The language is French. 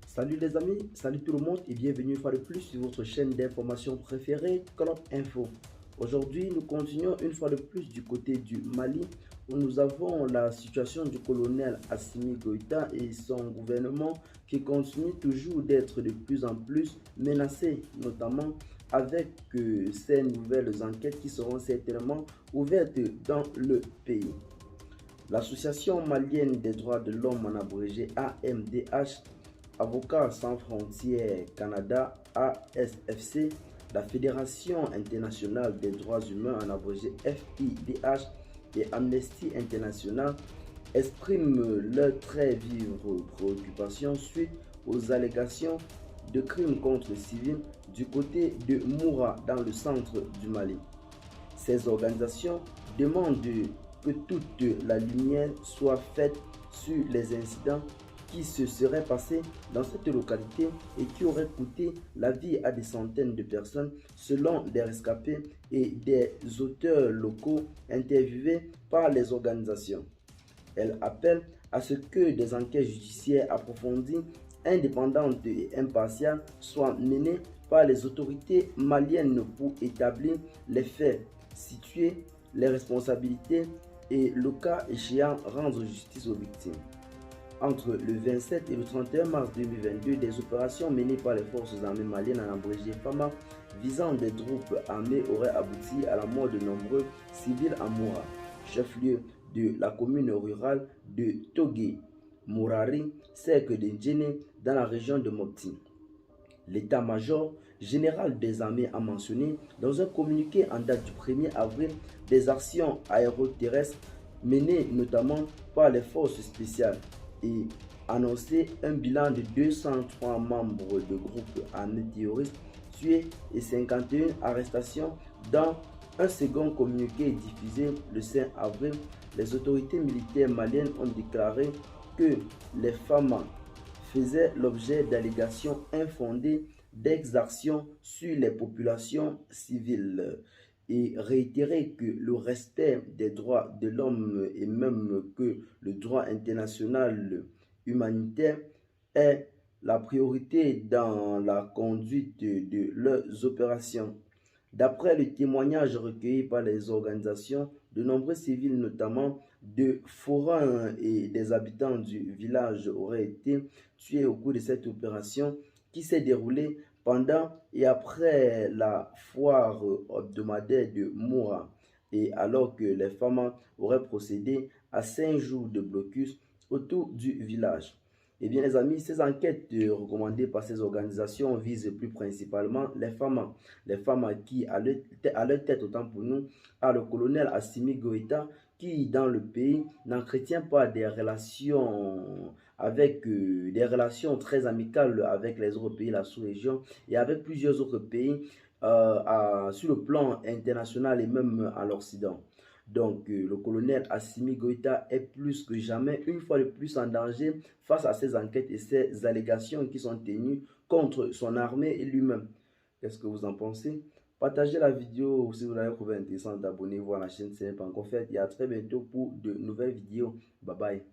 Salut les amis, salut tout le monde et bienvenue une fois de plus sur votre chaîne d'information préférée, Colombe Info. Aujourd'hui, nous continuons une fois de plus du côté du Mali où nous avons la situation du colonel Assimi Goïta et son gouvernement qui continue toujours d'être de plus en plus menacé, notamment avec ces nouvelles enquêtes qui seront certainement ouvertes dans le pays. L'Association malienne des droits de l'homme, en abrégé AMDH, Avocats sans frontières Canada, ASFC, la Fédération internationale des droits humains, en abrégé FIDH, et Amnesty International expriment leur très vive préoccupation suite aux allégations de crimes contre les civils du côté de Moura dans le centre du Mali. Ces organisations demandent que toute la lumière soit faite sur les incidents qui se seraient passés dans cette localité et qui auraient coûté la vie à des centaines de personnes selon des rescapés et des auteurs locaux interviewés par les organisations. Elle appelle à ce que des enquêtes judiciaires approfondies, indépendantes et impartiales soient menées par les autorités maliennes pour établir les faits, situer les responsabilités et, le cas échéant, rendre justice aux victimes. Entre le 27 et le 31 mars 2022, des opérations menées par les forces armées maliennes en abrégé FAMA visant des troupes armées auraient abouti à la mort de nombreux civils à Moura, chef-lieu de la commune rurale de Togué, Mourari, cercle de Djéné, dans la région de Mopti. L'état-major général des armées a mentionné dans un communiqué en date du 1er avril des actions aéroterrestres menées notamment par les forces spéciales et annoncé un bilan de 203 membres de groupes armés terroristes tués et 51 arrestations. Dans un second communiqué diffusé le 5 avril, les autorités militaires maliennes ont déclaré que les FAMA faisaient l'objet d'allégations infondées d'exactions sur les populations civiles et réitéré que le respect des droits de l'homme et même que le droit international humanitaire est la priorité dans la conduite de leurs opérations. D'après le témoignage recueilli par les organisations, de nombreux civils, notamment de forains et des habitants du village, auraient été tués au cours de cette opération qui s'est déroulée pendant et après la foire hebdomadaire de Moura, et alors que les femmes auraient procédé à 5 jours de blocus autour du village. Eh bien les amis, ces enquêtes recommandées par ces organisations visent plus principalement les femmes qui, à leur tête, autant pour nous, a le colonel Assimi Goïta, qui dans le pays n'entretient pas des relations avec des relations très amicales avec les autres pays, la sous-région et avec plusieurs autres pays sur le plan international et même à l'Occident. Donc, le colonel Assimi Goïta est plus que jamais, une fois de plus, en danger face à ces enquêtes et ces allégations qui sont tenues contre son armée et lui-même. Qu'est-ce que vous en pensez? Partagez la vidéo si vous l'avez trouvé intéressante, abonnez-vous à la chaîne si ce n'est pas encore fait et à très bientôt pour de nouvelles vidéos. Bye bye.